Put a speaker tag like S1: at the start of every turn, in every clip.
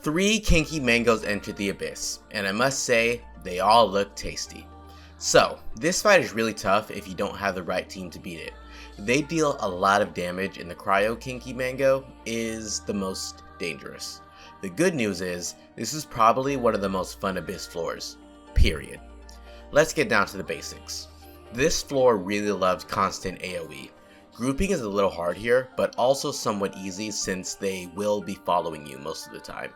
S1: 3 kinky mangoes entered the abyss, and I must say, they all look tasty. So, this fight is really tough if you don't have the right team to beat it. They deal a lot of damage, and the cryo kinky mango is the most dangerous. The good news is, this is probably one of the most fun abyss floors, period. Let's get down to the basics. This floor really loves constant AoE. Grouping is a little hard here, but also somewhat easy since they will be following you most of the time.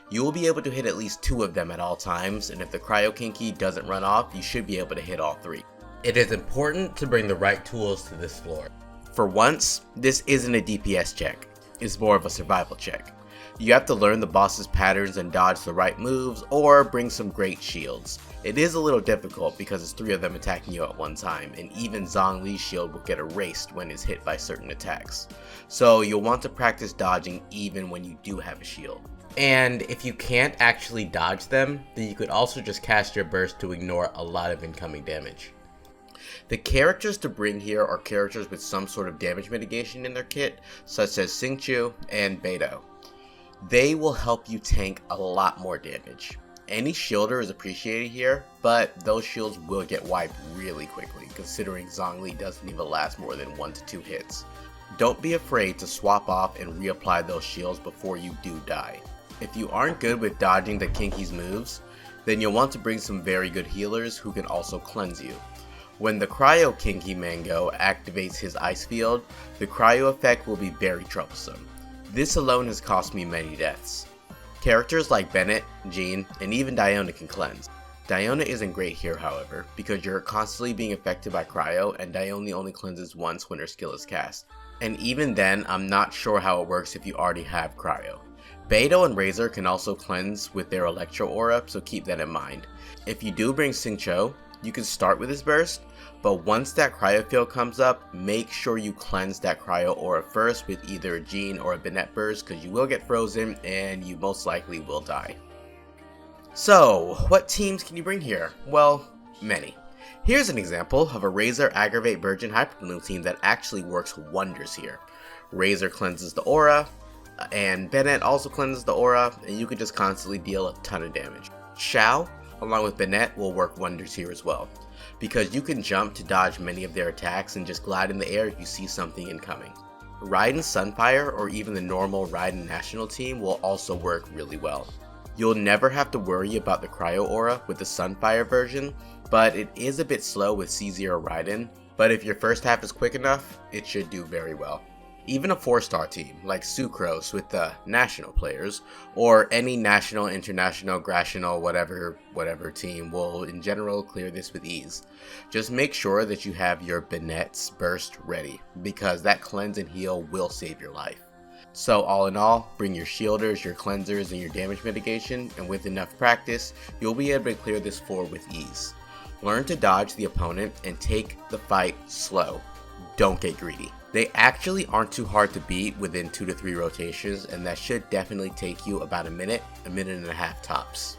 S1: You will be able to hit at least 2 of them at all times, and if the cryo kinky doesn't run off, you should be able to hit all 3. It is important to bring the right tools to this floor. For once, this isn't a DPS check, it's more of a survival check. You have to learn the boss's patterns and dodge the right moves, or bring some great shields. It is a little difficult because it's 3 of them attacking you at one time, and even Zhongli's shield will get erased when it's hit by certain attacks. So you'll want to practice dodging even when you do have a shield. And if you can't actually dodge them, then you could also just cast your burst to ignore a lot of incoming damage. The characters to bring here are characters with some sort of damage mitigation in their kit, such as Xingqiu and Beidou. They will help you tank a lot more damage. Any shielder is appreciated here, but those shields will get wiped really quickly, considering Zhongli doesn't even last more than 1 to 2 hits. Don't be afraid to swap off and reapply those shields before you do die. If you aren't good with dodging the Kinky's moves, then you'll want to bring some very good healers who can also cleanse you. When the Cryo Kinky Mango activates his ice field, the cryo effect will be very troublesome. This alone has cost me many deaths. Characters like Bennett, Jean, and even Diona can cleanse. Diona isn't great here, however, because you're constantly being affected by cryo, and Diona only cleanses once when her skill is cast. And even then, I'm not sure how it works if you already have cryo. Beidou and Razor can also cleanse with their Electro Aura, so keep that in mind. If you do bring Xingqiu, you can start with his burst, but once that cryo field comes up, make sure you cleanse that cryo aura first with either a Jean or a Bennett burst, because you will get frozen and you most likely will die. So, what teams can you bring here? Well, many. Here's an example of a Razor Aggravate Virgin Hyperbloom team that actually works wonders here. Razor cleanses the aura, and Bennett also cleanses the aura, and you can just constantly deal a ton of damage. Xiao, along with Bennett, will work wonders here as well, because you can jump to dodge many of their attacks and just glide in the air if you see something incoming. Raiden Sunfire or even the normal Raiden National team will also work really well. You'll never have to worry about the cryo aura with the Sunfire version, but it is a bit slow with C0 Raiden, but if your first half is quick enough, it should do very well. Even a 4-star team like Sucrose with the national players, or any national, international, grational, whatever team will in general clear this with ease. Just make sure that you have your Bennett's burst ready, because that cleanse and heal will save your life. So all in all, bring your shielders, your cleansers, and your damage mitigation, and with enough practice, you'll be able to clear this floor with ease. Learn to dodge the opponent and take the fight slow. Don't get greedy. They actually aren't too hard to beat within 2 to 3 rotations, and that should definitely take you about a minute and a half tops.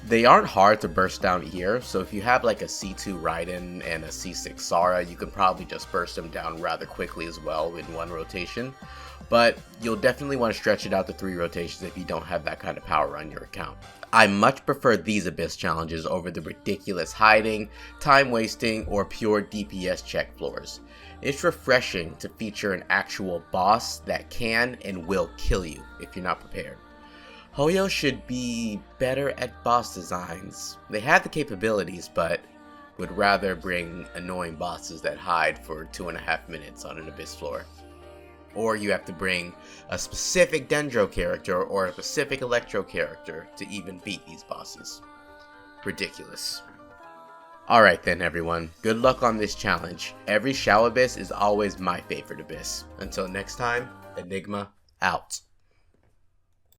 S1: They aren't hard to burst down here, so if you have like a C2 Raiden and a C6 Sara, you can probably just burst them down rather quickly as well in 1 rotation. But you'll definitely want to stretch it out to 3 rotations if you don't have that kind of power on your account. I much prefer these Abyss challenges over the ridiculous hiding, time wasting, or pure DPS check floors. It's refreshing to feature an actual boss that can and will kill you if you're not prepared. Hoyo should be better at boss designs. They have the capabilities, but would rather bring annoying bosses that hide for 2.5 minutes on an Abyss floor. Or you have to bring a specific Dendro character or a specific Electro character to even beat these bosses. Ridiculous. Alright then everyone, good luck on this challenge. Every Xiao Abyss is always my favorite Abyss. Until next time, Enigma out.